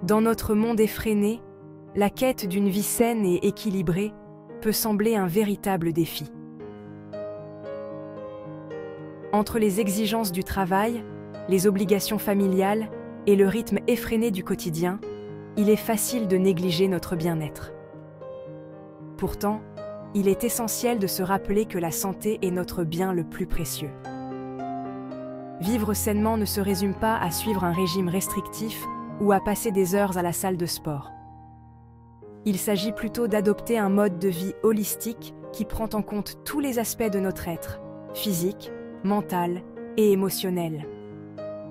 Dans notre monde effréné, la quête d'une vie saine et équilibrée peut sembler un véritable défi. Entre les exigences du travail, les obligations familiales et le rythme effréné du quotidien, il est facile de négliger notre bien-être. Pourtant, il est essentiel de se rappeler que la santé est notre bien le plus précieux. Vivre sainement ne se résume pas à suivre un régime restrictif ou à passer des heures à la salle de sport. Il s'agit plutôt d'adopter un mode de vie holistique qui prend en compte tous les aspects de notre être, physique, mental et émotionnel.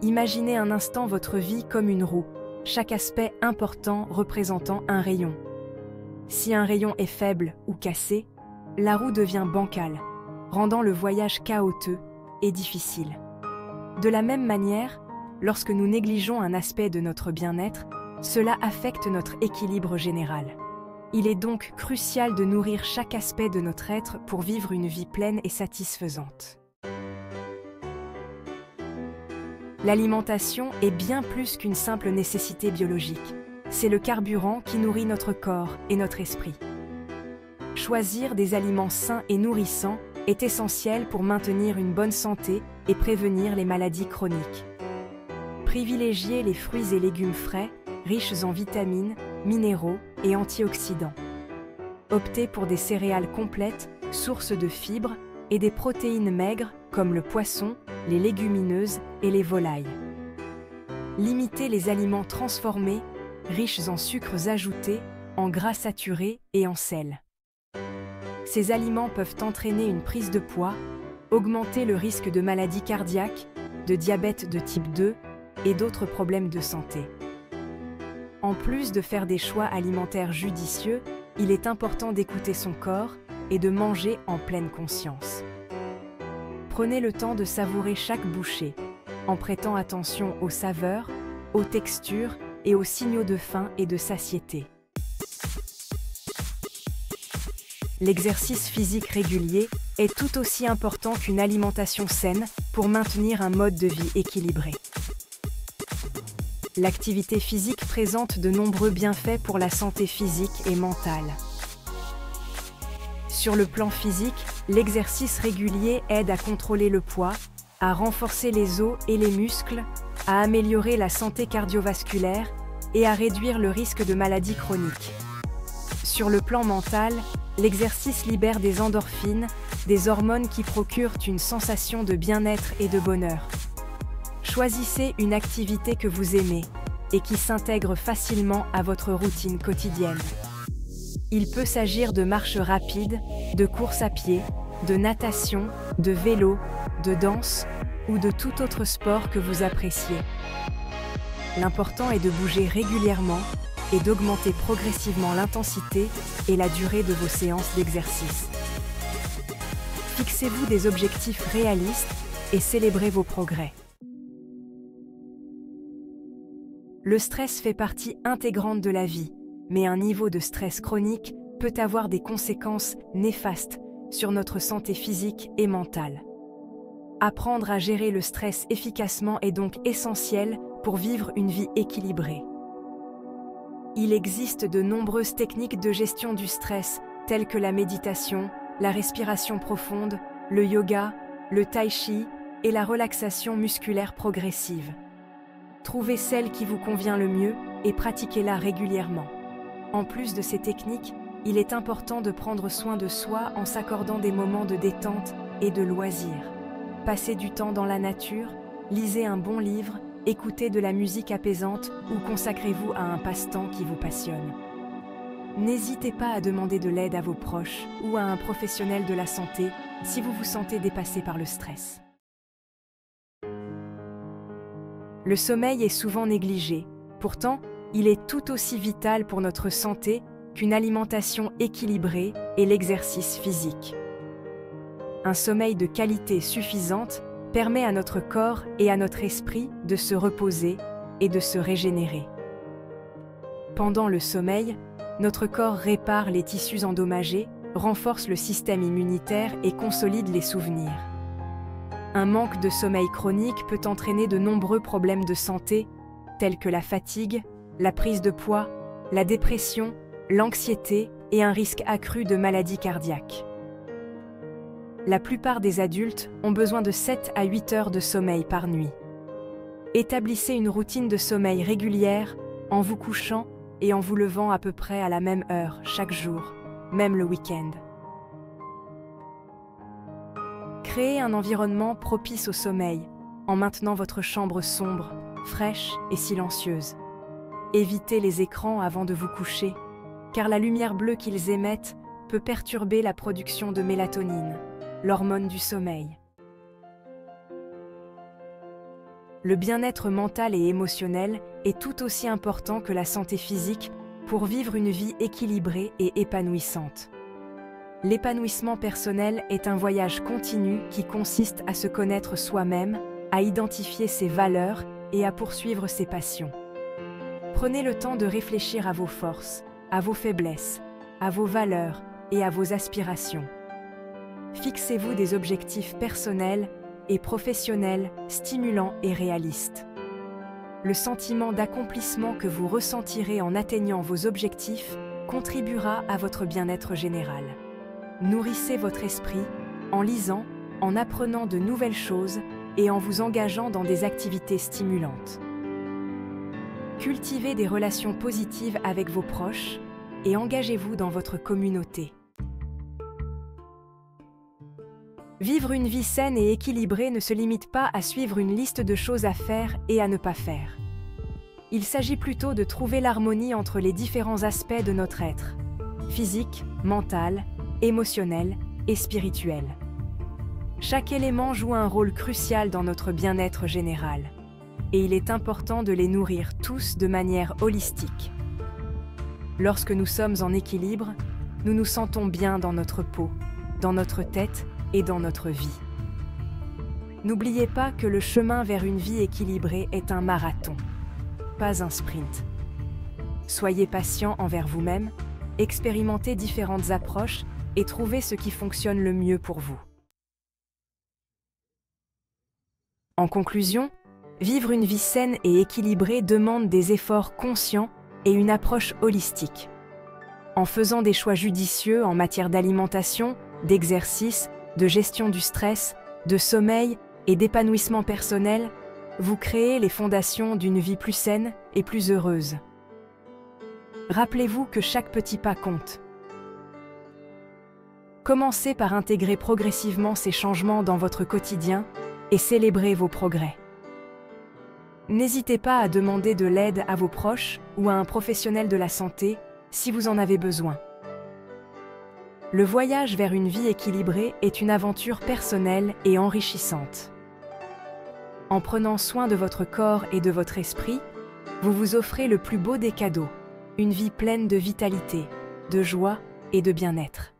Imaginez un instant votre vie comme une roue, chaque aspect important représentant un rayon. Si un rayon est faible ou cassé, la roue devient bancale, rendant le voyage chaotique et difficile. De la même manière, lorsque nous négligeons un aspect de notre bien-être, cela affecte notre équilibre général. Il est donc crucial de nourrir chaque aspect de notre être pour vivre une vie pleine et satisfaisante. L'alimentation est bien plus qu'une simple nécessité biologique. C'est le carburant qui nourrit notre corps et notre esprit. Choisir des aliments sains et nourrissants est essentiel pour maintenir une bonne santé et prévenir les maladies chroniques. Privilégiez les fruits et légumes frais, riches en vitamines, minéraux et antioxydants. Optez pour des céréales complètes, sources de fibres, et des protéines maigres comme le poisson, les légumineuses et les volailles. Limitez les aliments transformés, riches en sucres ajoutés, en gras saturés et en sel. Ces aliments peuvent entraîner une prise de poids, augmenter le risque de maladies cardiaques, de diabète de type 2 et d'autres problèmes de santé. En plus de faire des choix alimentaires judicieux, il est important d'écouter son corps et de manger en pleine conscience. Prenez le temps de savourer chaque bouchée, en prêtant attention aux saveurs, aux textures et aux signaux de faim et de satiété. L'exercice physique régulier est tout aussi important qu'une alimentation saine pour maintenir un mode de vie équilibré. L'activité physique présente de nombreux bienfaits pour la santé physique et mentale. Sur le plan physique, l'exercice régulier aide à contrôler le poids, à renforcer les os et les muscles, à améliorer la santé cardiovasculaire et à réduire le risque de maladies chroniques. Sur le plan mental, l'exercice libère des endorphines, des hormones qui procurent une sensation de bien-être et de bonheur. Choisissez une activité que vous aimez et qui s'intègre facilement à votre routine quotidienne. Il peut s'agir de marche rapide, de course à pied, de natation, de vélo, de danse ou de tout autre sport que vous appréciez. L'important est de bouger régulièrement et d'augmenter progressivement l'intensité et la durée de vos séances d'exercice. Fixez-vous des objectifs réalistes et célébrez vos progrès. Le stress fait partie intégrante de la vie, mais un niveau de stress chronique peut avoir des conséquences néfastes sur notre santé physique et mentale. Apprendre à gérer le stress efficacement est donc essentiel pour vivre une vie équilibrée. Il existe de nombreuses techniques de gestion du stress, telles que la méditation, la respiration profonde, le yoga, le tai chi et la relaxation musculaire progressive. Trouvez celle qui vous convient le mieux et pratiquez-la régulièrement. En plus de ces techniques, il est important de prendre soin de soi en s'accordant des moments de détente et de loisirs. Passez du temps dans la nature, lisez un bon livre, écoutez de la musique apaisante ou consacrez-vous à un passe-temps qui vous passionne. N'hésitez pas à demander de l'aide à vos proches ou à un professionnel de la santé si vous vous sentez dépassé par le stress. Le sommeil est souvent négligé. Pourtant, il est tout aussi vital pour notre santé qu'une alimentation équilibrée et l'exercice physique. Un sommeil de qualité suffisante permet à notre corps et à notre esprit de se reposer et de se régénérer. Pendant le sommeil, notre corps répare les tissus endommagés, renforce le système immunitaire et consolide les souvenirs. Un manque de sommeil chronique peut entraîner de nombreux problèmes de santé, tels que la fatigue, la prise de poids, la dépression, l'anxiété et un risque accru de maladies cardiaques. La plupart des adultes ont besoin de 7 à 8 heures de sommeil par nuit. Établissez une routine de sommeil régulière en vous couchant et en vous levant à peu près à la même heure chaque jour, même le week-end. Créez un environnement propice au sommeil en maintenant votre chambre sombre, fraîche et silencieuse. Évitez les écrans avant de vous coucher, car la lumière bleue qu'ils émettent peut perturber la production de mélatonine, l'hormone du sommeil. Le bien-être mental et émotionnel est tout aussi important que la santé physique pour vivre une vie équilibrée et épanouissante. L'épanouissement personnel est un voyage continu qui consiste à se connaître soi-même, à identifier ses valeurs et à poursuivre ses passions. Prenez le temps de réfléchir à vos forces, à vos faiblesses, à vos valeurs et à vos aspirations. Fixez-vous des objectifs personnels et professionnels stimulants et réalistes. Le sentiment d'accomplissement que vous ressentirez en atteignant vos objectifs contribuera à votre bien-être général. Nourrissez votre esprit en lisant, en apprenant de nouvelles choses et en vous engageant dans des activités stimulantes. Cultivez des relations positives avec vos proches et engagez-vous dans votre communauté. Vivre une vie saine et équilibrée ne se limite pas à suivre une liste de choses à faire et à ne pas faire. Il s'agit plutôt de trouver l'harmonie entre les différents aspects de notre être, physique, mental, émotionnel et spirituel. Chaque élément joue un rôle crucial dans notre bien-être général, et il est important de les nourrir tous de manière holistique. Lorsque nous sommes en équilibre, nous nous sentons bien dans notre peau, dans notre tête et dans notre vie. N'oubliez pas que le chemin vers une vie équilibrée est un marathon, pas un sprint. Soyez patient envers vous-même, expérimentez différentes approches et trouvez ce qui fonctionne le mieux pour vous. En conclusion, vivre une vie saine et équilibrée demande des efforts conscients et une approche holistique. En faisant des choix judicieux en matière d'alimentation, d'exercice, de gestion du stress, de sommeil et d'épanouissement personnel, vous créez les fondations d'une vie plus saine et plus heureuse. Rappelez-vous que chaque petit pas compte. Commencez par intégrer progressivement ces changements dans votre quotidien et célébrez vos progrès. N'hésitez pas à demander de l'aide à vos proches ou à un professionnel de la santé si vous en avez besoin. Le voyage vers une vie équilibrée est une aventure personnelle et enrichissante. En prenant soin de votre corps et de votre esprit, vous vous offrez le plus beau des cadeaux, une vie pleine de vitalité, de joie et de bien-être.